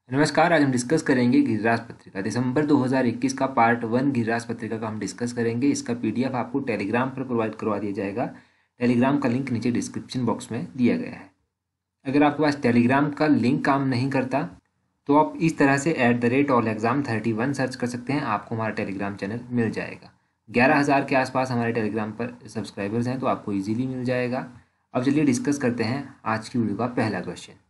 नमस्कार। आज हम डिस्कस करेंगे गिरिराज पत्रिका दिसंबर 2021 का पार्ट 1 गिरिराज पत्रिका का हम डिस्कस करेंगे। इसका पीडीएफ आपको टेलीग्राम पर प्रोवाइड करवा दिया जाएगा। टेलीग्राम का लिंक नीचे डिस्क्रिप्शन बॉक्स में दिया गया है। अगर आपके पास टेलीग्राम का लिंक काम नहीं करता तो आप इस तरह से @allexam31 सर्च कर सकते हैं, आपको हमारा टेलीग्राम चैनल मिल जाएगा। 11,000 के आसपास हमारे टेलीग्राम पर सब्सक्राइबर्स हैं, तो आपको ईजिली मिल जाएगा। अब चलिए डिस्कस करते हैं आज की वीडियो का पहला क्वेश्चन।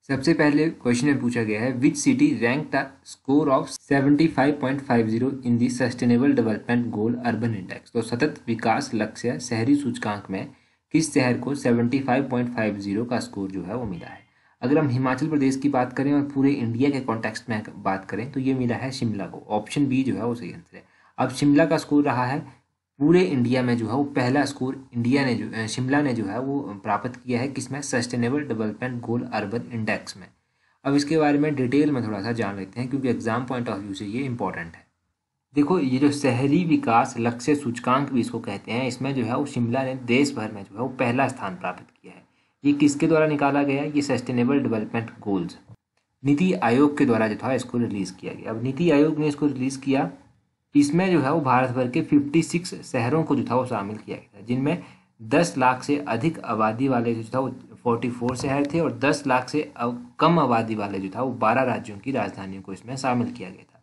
सबसे पहले क्वेश्चन में पूछा गया है, which city rank the score of 75.50 in the sustainable development goal urban index. तो सतत विकास लक्ष्य शहरी सूचकांक में किस शहर को 75.50 का स्कोर जो है वो मिला है। अगर हम हिमाचल प्रदेश की बात करें और पूरे इंडिया के कॉन्टेक्स्ट में बात करें तो ये मिला है शिमला को। ऑप्शन बी जो है वो सही आंसर है। अब शिमला का स्कोर रहा है पूरे इंडिया में जो है वो पहला स्कोर शिमला ने जो है वो प्राप्त किया है किसमें, sustainable development goal urban index में। अब इसके बारे में डिटेल में थोड़ा सा जान लेते हैं, क्योंकि एग्जाम पॉइंट ऑफ व्यू से ये इंपॉर्टेंट है। देखो, ये जो शहरी विकास लक्ष्य सूचकांक भी इसको कहते हैं, इसमें जो है वो शिमला ने देश भर में जो है वो पहला स्थान प्राप्त किया है। ये किसके द्वारा निकाला गया है? ये sustainable development goals NITI Aayog के द्वारा जो था इसको रिलीज किया गया। अब नीति आयोग ने इसको रिलीज किया, इसमें जो है वो भारत भर के 56 शहरों को जो था वो शामिल किया गया था, जिनमें 10 लाख से अधिक आबादी वाले जो था वो 44 शहर थे और 10 लाख से कम आबादी वाले जो था वो 12 राज्यों की राजधानियों को इसमें शामिल किया गया था।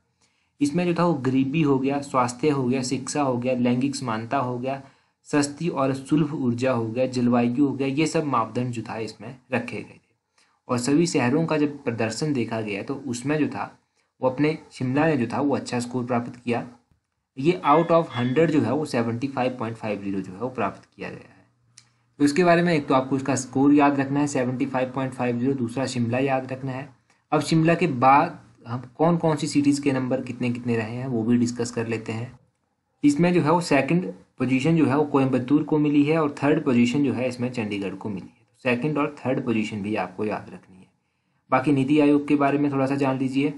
इसमें जो था वो गरीबी हो गया, स्वास्थ्य हो गया, शिक्षा हो गया, लैंगिक समानता हो गया, सस्ती और सुलभ ऊर्जा हो गया, जलवायु हो गया, ये सब मापदंड जो था इसमें रखे गए थे। और सभी शहरों का जब प्रदर्शन देखा गया तो उसमें जो था वो अपने शिमला ने जो था वो अच्छा स्कोर प्राप्त किया। ये आउट ऑफ 100 जो है वो 75.50 जो है वो प्राप्त किया गया है। तो इसके बारे में एक तो आपको इसका स्कोर याद रखना है 75.50, दूसरा शिमला याद रखना है। अब शिमला के बाद हम कौन कौन सी सिटीज़ के नंबर कितने कितने रहे हैं वो भी डिस्कस कर लेते हैं। इसमें जो है वो सेकंड पोजीशन जो है वो कोयम्बतूर को मिली है और थर्ड पोजीशन जो है इसमें चंडीगढ़ को मिली है। तो सेकंड और थर्ड पोजीशन भी आपको याद रखनी है। बाकी नीति आयोग के बारे में थोड़ा सा जान लीजिए।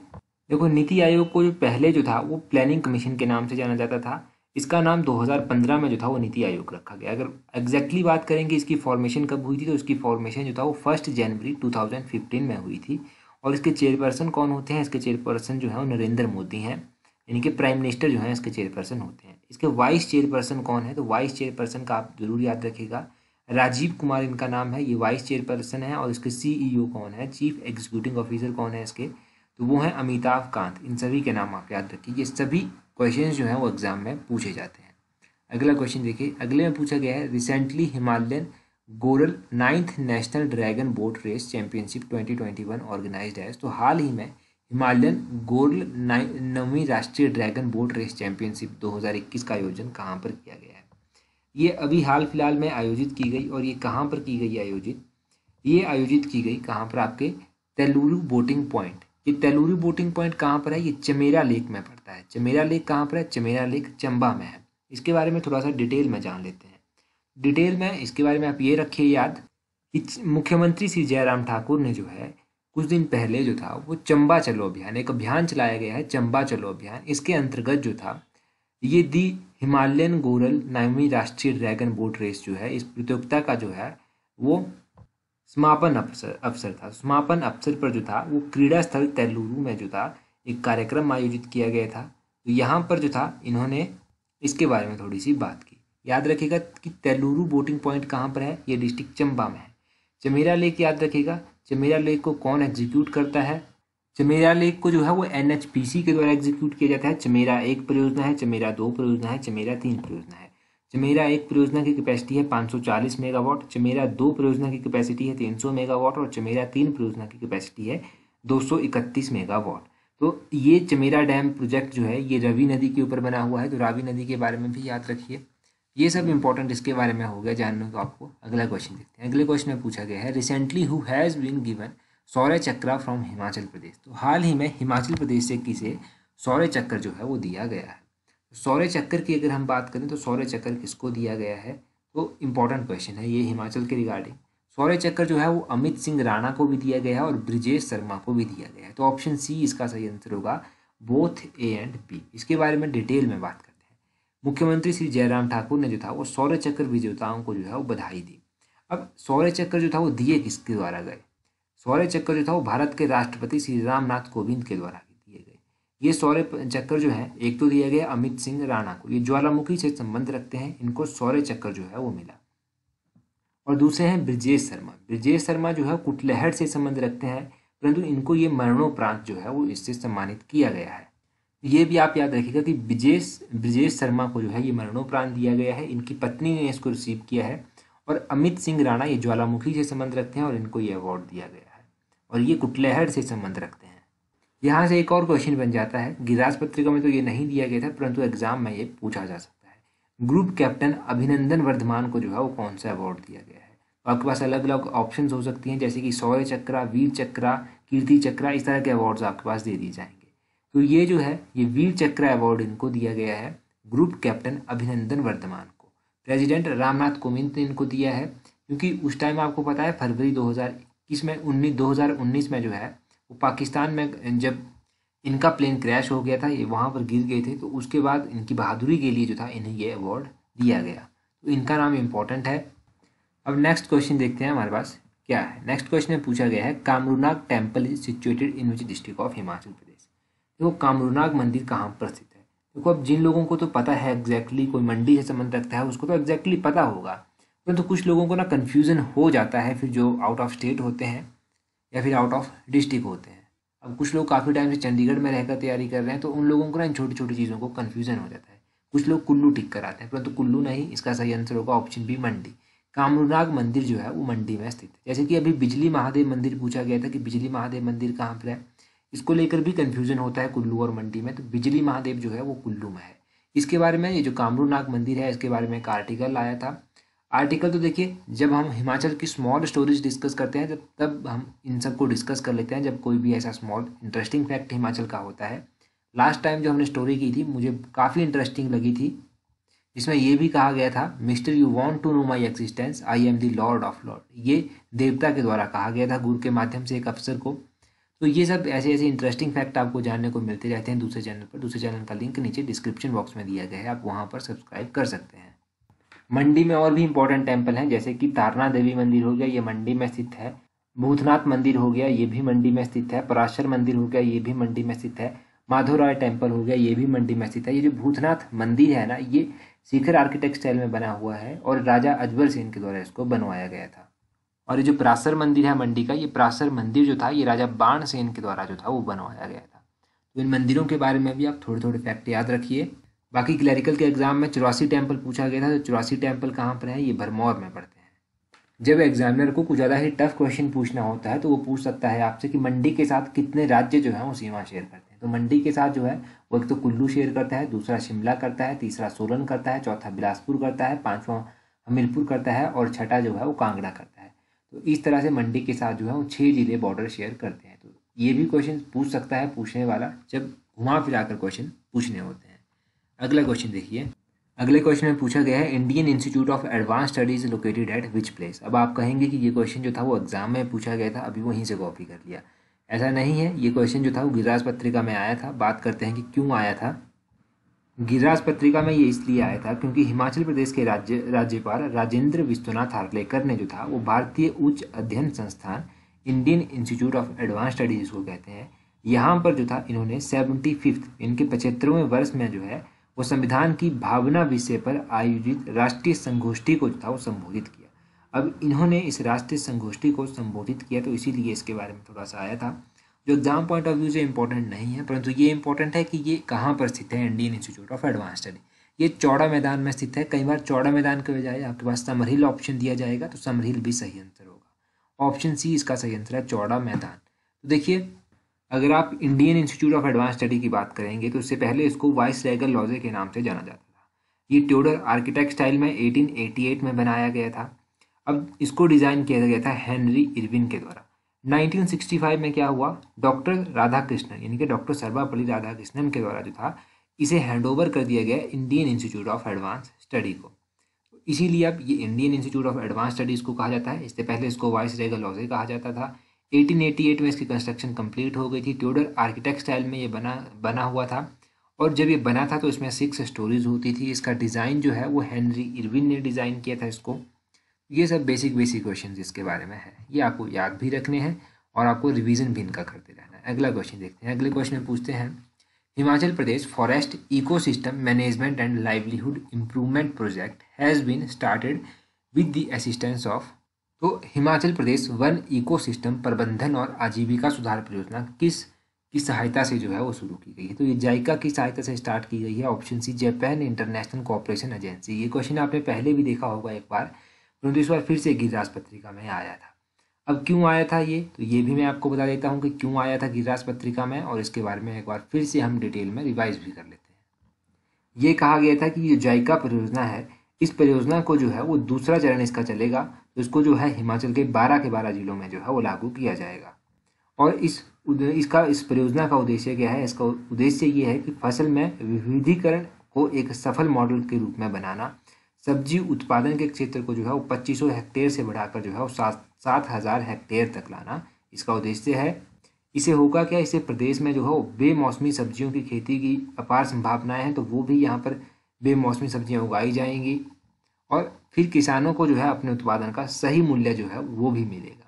देखो, नीति आयोग को जो पहले जो था वो प्लानिंग कमीशन के नाम से जाना जाता था। इसका नाम 2015 में जो था वो नीति आयोग रखा गया। अगर एग्जैक्टली बात करेंगे इसकी फॉर्मेशन कब हुई थी, तो इसकी फॉर्मेशन जो था वो 1 जनवरी 2015 में हुई थी। और इसके चेयरपर्सन कौन होते हैं? इसके चेयरपर्सन जो है वो नरेंद्र मोदी हैं, यानी कि प्राइम मिनिस्टर जो है इसके चेयरपर्सन होते हैं। इसके वाइस चेयरपर्सन कौन है? तो वाइस चेयरपर्सन का आप जरूर याद रखिएगा, राजीव कुमार इनका नाम है, ये वाइस चेयरपर्सन है। और इसके सीईओ कौन है, चीफ एग्जीक्यूटिव ऑफिसर कौन है इसके, तो वो है अमिताभ कांत। इन सभी के नाम आप याद रखिए। ये सभी क्वेश्चंस जो हैं वो एग्जाम में पूछे जाते हैं। अगला क्वेश्चन देखिए, अगले में पूछा गया है, recently Himalayan goral 9th national dragon boat race championship 2021 organised है। तो हाल ही में हिमालयन गोरल 9वीं राष्ट्रीय ड्रैगन बोट रेस चैंपियनशिप 2021 का आयोजन कहाँ पर किया गया है? ये अभी हाल फिलहाल में आयोजित की गई। और ये कहाँ पर की गई आयोजित? ये आयोजित की गई कहाँ पर? आपके तेलुरु बोटिंग पॉइंट। ये तेलुरु बोटिंग पॉइंट कहाँ पर है? ये चमेरा लेक में पड़ता है। चमेरा लेक कहाँ पर है? चमेरा लेक चंबा में है। इसके बारे में थोड़ा सा डिटेल में जान लेते हैं। डिटेल में इसके बारे में आप ये रखिए याद कि मुख्यमंत्री श्री जयराम ठाकुर ने जो है कुछ दिन पहले जो था वो चंबा चलो अभियान, एक अभियान चलाया गया है चंबा चलो अभियान। इसके अंतर्गत जो था ये दी हिमालयन गोरल 9वीं राष्ट्रीय ड्रैगन बोट रेस जो है, इस प्रतियोगिता का जो है वो समापन अवसर था। समापन अवसर पर जो था वो क्रीड़ा स्थल तेलुरु में जो था एक कार्यक्रम आयोजित किया गया था। तो यहाँ पर जो था इन्होंने इसके बारे में थोड़ी सी बात की। याद रखिएगा कि तेलुरु बोटिंग पॉइंट कहाँ पर है? ये डिस्ट्रिक्ट चंबा में है। चमेरा लेक याद रखिएगा, चमेरा लेक को कौन एग्जीक्यूट करता है? चमेरा लेक को जो है वो एनएचपीसी के द्वारा एग्जीक्यूट किया जाता है। चमेरा 1 परियोजना है, चमेरा 2 परियोजना है, चमेरा 3 परियोजना है। चमेरा 1 परियोजना की कैपेसिटी है 540 मेगावाट, चमेरा 2 परियोजना की कैपेसिटी है 300 मेगावाट और चमेरा 3 परियोजना की कैपेसिटी है 231 मेगावाट। तो ये चमेरा डैम प्रोजेक्ट जो है ये रवि नदी के ऊपर बना हुआ है। तो रावी नदी के बारे में भी याद रखिए। ये सब इंपॉर्टेंट इसके बारे में हो गया जानने को आपको। अगला क्वेश्चन देखते हैं। अगले क्वेश्चन में पूछा गया है, recently who has been given Shaurya Chakra from Himachal Pradesh. तो हाल ही में हिमाचल प्रदेश से किसे शौर्य चक्र जो है वो दिया गया है। शौर्य चक्र की अगर हम बात करें तो शौर्य चक्र किसको दिया गया है? तो इम्पोर्टेंट क्वेश्चन है ये हिमाचल के रिगार्डिंग। शौर्य चक्र जो है वो अमित सिंह राणा को भी दिया गया है और ब्रिजेश शर्मा को भी दिया गया है। तो ऑप्शन सी इसका सही आंसर होगा, बोथ ए एंड बी। इसके बारे में डिटेल में बात करते हैं। मुख्यमंत्री श्री जयराम ठाकुर ने जो था वो शौर्य चक्र विजेताओं को जो है वो बधाई दी। अब शौर्य चक्र जो था वो दिए किसके द्वारा गए? शौर्य चक्र जो था वो भारत के राष्ट्रपति श्री रामनाथ कोविंद के द्वारा दिए गए। ये शौर्य चक्र जो है एक तो दिया गया अमित सिंह राणा को, ये ज्वालामुखी से संबंध रखते हैं, इनको शौर्य चक्र जो है वो मिला। और दूसरे हैं ब्रिजेश शर्मा। ब्रिजेश शर्मा जो है कुटलहट से संबंध रखते हैं, परंतु इनको ये मरणोपरांत जो है वो इससे सम्मानित किया गया है। ये भी आप याद रखिएगा कि ब्रिजेश शर्मा को जो है ये मरणोपरांत दिया गया है, इनकी पत्नी ने इसको रिसीव किया है। और अमित सिंह राणा ये ज्वालामुखी से संबंध रखते हैं और इनको ये अवार्ड दिया गया है, और ये कुटलहट से संबंध रखते हैं। यहाँ से एक और क्वेश्चन बन जाता है, गिरिराज पत्रिका में तो ये नहीं दिया गया था, परंतु एग्जाम में ये पूछा जा सकता है। ग्रुप कैप्टन अभिनंदन वर्धमान को जो है वो कौन सा अवार्ड दिया गया है? तो आपके पास अलग अलग ऑप्शंस हो सकती हैं, जैसे कि शौर्य चक्र, वीर चक्र, कीर्ति चक्र, इस तरह के अवार्ड्स आपके पास दे दिए जाएंगे। तो ये जो है ये वीर चक्र अवार्ड इनको दिया गया है ग्रुप कैप्टन अभिनंदन वर्धमान को। प्रेसिडेंट रामनाथ कोविंद ने इनको दिया है, क्योंकि उस टाइम आपको पता है फरवरी 2019 में जो है वो पाकिस्तान में जब इनका प्लेन क्रैश हो गया था, ये वहाँ पर गिर गए थे, तो उसके बाद इनकी बहादुरी के लिए जो था इन्हें ये अवार्ड दिया गया। तो इनका नाम इम्पोर्टेंट है। अब नेक्स्ट क्वेश्चन देखते हैं हमारे पास क्या है। नेक्स्ट क्वेश्चन में पूछा गया है Kamrunag temple is situated in which district of Himachal Pradesh. देखो कामरूनाग मंदिर कहाँ पर स्थित है। देखो अब जिन लोगों को तो पता है एग्जैक्टली, कोई मंडी से संबंध रखता है उसको तो एग्जैक्टली पता होगा, परंतु कुछ लोगों को ना कन्फ्यूज़न हो जाता है, फिर जो आउट ऑफ स्टेट होते हैं या फिर आउट ऑफ डिस्ट्रिक्ट होते हैं। अब कुछ लोग काफ़ी टाइम से चंडीगढ़ में रहकर तैयारी कर रहे हैं, तो उन लोगों को ना इन छोटी छोटी चीज़ों को कन्फ्यूज़न हो जाता है। कुछ लोग कुल्लू टिक कर आते हैं, परंतु कुल्लू नहीं, इसका सही आंसर होगा ऑप्शन बी मंडी। कामरूनाग मंदिर जो है वो मंडी में स्थित है। जैसे कि अभी बिजली महादेव मंदिर पूछा गया था कि बिजली महादेव मंदिर कहाँ पर है, इसको लेकर भी कन्फ्यूज़न होता है कुल्लू और मंडी में। तो बिजली महादेव जो है वो कुल्लू में है। इसके बारे में, ये जो कामरूनाग मंदिर है इसके बारे में एक आर्टिकल आया था। आर्टिकल तो देखिए, जब हम हिमाचल की स्मॉल स्टोरीज डिस्कस करते हैं तब हम इन सब को डिस्कस कर लेते हैं, जब कोई भी ऐसा स्मॉल इंटरेस्टिंग फैक्ट हिमाचल का होता है। लास्ट टाइम जो हमने स्टोरी की थी मुझे काफ़ी इंटरेस्टिंग लगी थी, जिसमें ये भी कहा गया था, mister you want to know my existence, I am the lord of lord. ये देवता के द्वारा कहा गया था गुरु के माध्यम से एक अफसर को। तो ये सब ऐसे ऐसे इंटरेस्टिंग फैक्ट आपको जानने को मिलते रहते हैं दूसरे चैनल पर। दूसरे चैनल का लिंक नीचे डिस्क्रिप्शन बॉक्स में दिया गया है, आप वहाँ पर सब्सक्राइब कर सकते हैं। मंडी में और भी इंपॉर्टेंट टेम्पल हैं, जैसे कि तारना देवी मंदिर हो गया, ये मंडी में स्थित है। भूतनाथ मंदिर हो गया, ये भी मंडी में स्थित है। पराशर मंदिर हो गया, ये भी मंडी में स्थित है। माधोराय टेम्पल हो गया, ये भी मंडी में स्थित है। ये जो भूतनाथ मंदिर है ना, ये शिखर आर्किटेक्ट स्टाइल में बना हुआ है और राजा अजबर सेन के द्वारा इसको बनवाया गया था। और ये जो पराशर मंदिर है मंडी का, ये पराशर मंदिर जो था ये राजा बाण सेन के द्वारा जो था वो बनवाया गया था। तो इन मंदिरों के बारे में भी आप थोड़े थोड़े फैक्ट याद रखिए। बाकी क्लैरिकल के एग्जाम में 84 टेम्पल पूछा गया था, तो 84 टेम्पल कहाँ पर है, ये भरमौर में पड़ते हैं। जब एग्जामिनर को कुछ ज़्यादा ही टफ क्वेश्चन पूछना होता है तो वो पूछ सकता है आपसे कि मंडी के साथ कितने राज्य जो है वो सीमा शेयर करते हैं। तो मंडी के साथ जो है वो एक तो कुल्लू शेयर करता है, दूसरा शिमला करता है, तीसरा सोलन करता है, चौथा बिलासपुर करता है, पाँचवा हमीरपुर करता है और छठा जो है वो कांगड़ा करता है। तो इस तरह से मंडी के साथ जो है वो 6 जिले बॉर्डर शेयर करते हैं। तो ये भी क्वेश्चन पूछ सकता है पूछने वाला, जब घुमा फिरा कर क्वेश्चन पूछने होते हैं। अगला क्वेश्चन देखिए। अगले क्वेश्चन में पूछा गया है Indian institute of advance studies located at which place. अब आप कहेंगे कि ये क्वेश्चन जो था वो एग्जाम में पूछा गया था, अभी वहीं से कॉपी कर लिया। ऐसा नहीं है, ये क्वेश्चन जो था वो गिरिराज पत्रिका में आया था। बात करते हैं कि क्यों आया था। गिरिराज पत्रिका में ये इसलिए आया था क्योंकि हिमाचल प्रदेश के राज्यपाल राजेंद्र विश्वनाथ हार्लेकर ने जो था वो भारतीय उच्च अध्ययन संस्थान Indian institute of advance studies इसको कहते हैं, यहाँ पर जो था इन्होंने 75th इनके 75वें वर्ष में जो है वो संविधान की भावना विषय पर आयोजित राष्ट्रीय संगोष्ठी को जो था वो संबोधित किया। अब इन्होंने इस राष्ट्रीय संगोष्ठी को संबोधित किया, तो इसीलिए इसके बारे में थोड़ा सा आया था, जो एग्जाम पॉइंट ऑफ व्यू से इंपॉर्टेंट नहीं है, परंतु ये इंपॉर्टेंट है कि ये कहाँ पर स्थित है। Indian institute of advance study ये चौड़ा मैदान में स्थित है। कई बार चौड़ा मैदान के बजाय आपके पास समरहिल ऑप्शन दिया जाएगा, तो समरहिल भी सही आंसर होगा। ऑप्शन सी इसका सही आंसर है, चौड़ा मैदान। तो देखिए, अगर आप Indian institute of advance study की बात करेंगे तो इससे पहले इसको वाइसरेगल लॉजे के नाम से जाना जाता था। ये ट्यूडर आर्किटेक्ट स्टाइल में 1888 में बनाया गया था। अब इसको डिज़ाइन किया गया था हेनरी इरविन के द्वारा। 1965 में क्या हुआ, डॉक्टर राधाकृष्णन यानी कि डॉक्टर सर्वपल्ली राधाकृष्णन के द्वारा जो था इसे हैंडओवर कर दिया गया Indian institute of advance study को। इसीलिए अब ये Indian institute of advance studies को कहा जाता है। इससे पहले इसको वाइसरेगल लॉजे कहा जाता था। 1888 में इसकी कंस्ट्रक्शन कंप्लीट हो गई थी। ट्यूडर आर्किटेक्ट स्टाइल में ये बना हुआ था, और जब ये बना था तो इसमें 6 स्टोरीज होती थी। इसका डिज़ाइन जो है वो हेनरी इरविन ने डिज़ाइन किया था इसको। ये सब बेसिक क्वेश्चन इसके बारे में है, ये आपको याद भी रखने हैं और आपको रिवीजन भी इनका करते रहना है। अगला क्वेश्चन देखते हैं। अगले क्वेश्चन में पूछते हैं, Himachal Pradesh forest ecosystem management and livelihood improvement project has been started with the assistance of. तो हिमाचल प्रदेश वन इकोसिस्टम प्रबंधन और आजीविका सुधार परियोजना किस की सहायता से जो है वो शुरू की गई है? तो ये जाइका की सहायता से स्टार्ट की गई है। Option C Japan International Cooperation Agency. ये क्वेश्चन आपने पहले भी देखा होगा एक बार, परंतु इस बार फिर से गिरिराज पत्रिका में आया था। अब क्यों आया था ये, तो ये भी मैं आपको बता देता हूँ कि क्यों आया था गिरिराज पत्रिका में, और इसके बारे में एक बार फिर से हम डिटेल में रिवाइज भी कर लेते हैं। ये कहा गया था कि ये जाइका परियोजना है, इस परियोजना को जो है वो दूसरा चरण इसका चलेगा, तो इसको जो है हिमाचल के 12 जिलों में जो है वो लागू किया जाएगा। और इस परियोजना का उद्देश्य क्या है? इसका उद्देश्य ये है कि फसल में विविधीकरण को एक सफल मॉडल के रूप में बनाना, सब्जी उत्पादन के क्षेत्र को जो है वो 2500 हेक्टेयर से बढ़ाकर जो है वो 7,000 हेक्टेयर तक लाना इसका उद्देश्य है। इसे होगा क्या, इसे प्रदेश में जो है वो बेमौसमी सब्जियों की खेती की अपार संभावनाएं हैं, तो वो भी यहाँ पर बेमौसमी सब्जियाँ उगाई जाएंगी, और फिर किसानों को जो है अपने उत्पादन का सही मूल्य जो है वो भी मिलेगा।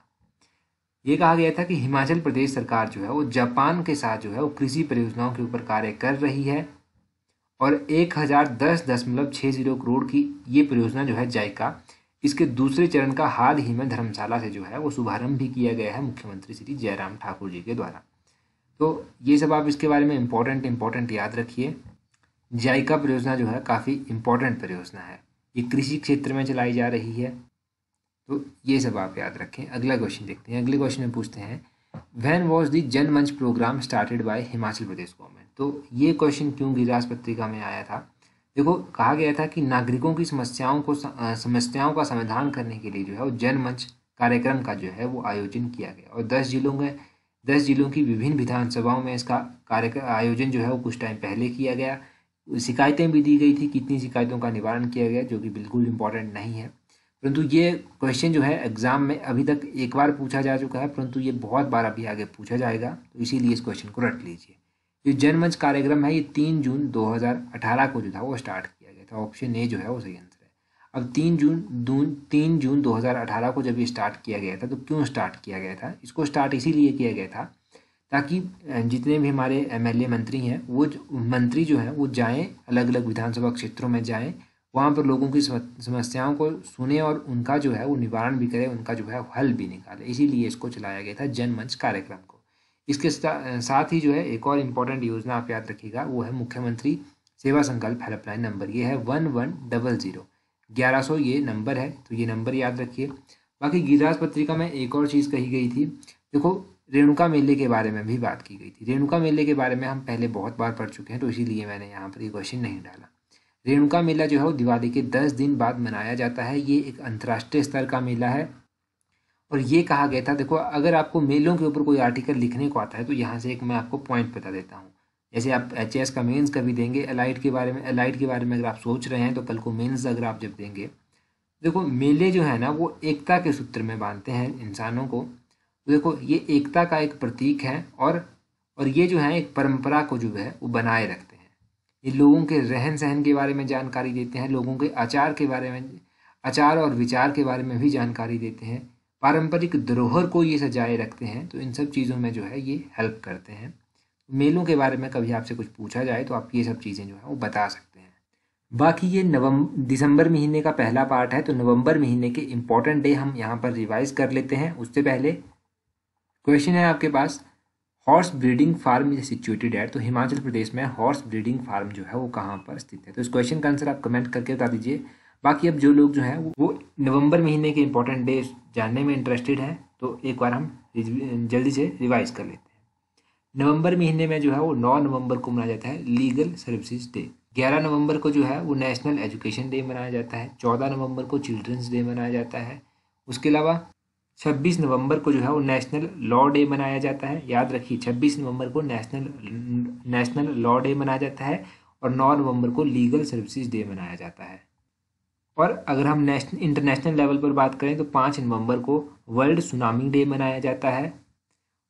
ये कहा गया था कि हिमाचल प्रदेश सरकार जो है वो जापान के साथ जो है वो कृषि परियोजनाओं के ऊपर कार्य कर रही है, और 1010.60 करोड़ की ये परियोजना जो है जाइका, इसके दूसरे चरण का हाल ही में धर्मशाला से जो है वो शुभारंभ भी किया गया है मुख्यमंत्री श्री जयराम ठाकुर जी के द्वारा। तो ये सब आप इसके बारे में इम्पोर्टेंट याद रखिए। जाइका परियोजना जो है काफ़ी इम्पोर्टेंट परियोजना है, ये कृषि क्षेत्र में चलाई जा रही है, तो ये सब आप याद रखें। अगला क्वेश्चन देखते हैं। अगले क्वेश्चन में पूछते हैं, when was the Janmanch programme started by Himachal Pradesh government. तो ये क्वेश्चन क्यों गिरिराज पत्रिका में आया था? देखो, कहा गया था कि नागरिकों की समस्याओं का समाधान करने के लिए जो है वो जनमंच कार्यक्रम का जो है वो आयोजन किया गया, और 10 जिलों की विभिन्न विधानसभाओं में इसका आयोजन जो है वो कुछ टाइम पहले किया गया। शिकायतें भी दी गई थी, कितनी शिकायतों का निवारण किया गया, जो कि बिल्कुल इम्पोर्टेंट नहीं है, परंतु ये क्वेश्चन जो है एग्जाम में अभी तक एक बार पूछा जा चुका है, परंतु ये बहुत बार अभी आगे पूछा जाएगा, तो इसीलिए इस क्वेश्चन को रट लीजिए। ये जनमंच कार्यक्रम है, ये 3 जून 2018 को जो था वो स्टार्ट किया गया था। ऑप्शन ए जो है वो सही आंसर है। अब 3 जून 2018 को जब ये स्टार्ट किया गया था, तो क्यों स्टार्ट किया गया था? इसको स्टार्ट इसीलिए किया गया था ताकि जितने भी हमारे MLA मंत्री हैं, वो मंत्री जो हैं वो जाएँ, अलग अलग विधानसभा क्षेत्रों में जाएँ, वहाँ पर लोगों की समस्याओं को सुने और उनका जो है वो निवारण भी करे, उनका जो है हल भी निकाले। इसीलिए इसको चलाया गया था जनमंच कार्यक्रम को। इसके साथ ही जो है एक और इम्पोर्टेंट योजना आप याद रखिएगा, वो है मुख्यमंत्री सेवा संकल्प हेल्पलाइन नंबर। ये है 1100 1100 ये नंबर है, तो ये नंबर याद रखिए। बाकी गिरिराज पत्रिका में एक और चीज़ कही गई थी, देखो रेणुका मेले के बारे में भी बात की गई थी। रेणुका मेले के बारे में हम पहले बहुत बार पढ़ चुके हैं, तो इसीलिए मैंने यहाँ पर ये क्वेश्चन नहीं डाला। रेणुका मेला जो है वो दिवाली के 10 दिन बाद मनाया जाता है। ये एक अंतर्राष्ट्रीय स्तर का मेला है, और ये कहा गया था, देखो अगर आपको मेलों के ऊपर कोई आर्टिकल लिखने को आता है, तो यहाँ से एक मैं आपको पॉइंट बता देता हूँ। जैसे आप HS का मेंस कभी देंगे, एलाइड के बारे में अगर आप सोच रहे हैं, तो कल को मेंस अगर आप जब देंगे, देखो मेले जो है ना वो एकता के सूत्र में बांधते हैं इंसानों को। तो देखो ये एकता का एक प्रतीक है, और ये जो है एक परंपरा को जो है वो बनाए रखते हैं। ये लोगों के रहन सहन के बारे में जानकारी देते हैं, लोगों के आचार और विचार के बारे में भी जानकारी देते हैं, पारंपरिक धरोहर को ये सजाए रखते हैं। तो इन सब चीज़ों में जो है ये हेल्प करते हैं। मेलों के बारे में कभी आपसे कुछ पूछा जाए तो आप ये सब चीज़ें जो है वो बता सकते हैं। बाकी ये दिसंबर महीने का पहला पार्ट है, तो नवंबर महीने के इम्पोर्टेंट डे हम यहाँ पर रिवाइज कर लेते हैं। उससे पहले क्वेश्चन है आपके पास, horse breeding farm is situated at. तो हिमाचल प्रदेश में हॉर्स ब्रीडिंग फार्म जो है वो कहाँ पर स्थित है? तो इस क्वेश्चन का आंसर आप कमेंट करके बता दीजिए। बाकी अब जो लोग जो हैं वो नवंबर महीने के इंपॉर्टेंट डे जानने में इंटरेस्टेड हैं, तो एक बार हम जल्दी से रिवाइज कर लेते हैं। नवंबर महीने में जो है वो 9 नवंबर को मनाया जाता है लीगल सर्विसेज डे। 11 नवंबर को जो है वो नेशनल एजुकेशन डे मनाया जाता है। 14 नवंबर को चिल्ड्रंस डे मनाया जाता है। उसके अलावा 26 नवंबर को जो है वो नेशनल लॉ डे मनाया जाता है। याद रखिए 26 नवंबर को नेशनल लॉ डे मनाया जाता है, और 9 नवंबर को लीगल सर्विसेज डे मनाया जाता है। और अगर हम इंटरनेशनल लेवल पर बात करें तो 5 नवंबर को वर्ल्ड सुनामी डे मनाया जाता है,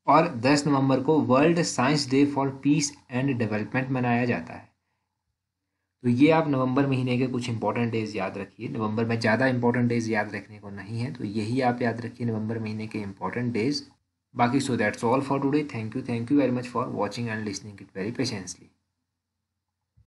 और 10 नवंबर को world science day for piece and development मनाया जाता है। तो ये आप नवंबर महीने के कुछ इंपॉर्टेंट डेज याद रखिए। नवंबर में ज़्यादा इंपॉर्टेंट डेज याद रखने को नहीं है, तो यही आप याद रखिए नवंबर महीने के इंपॉर्टेंट डेज। बाकी so that's all for today. Thank you very much for watching and listening it very patiently.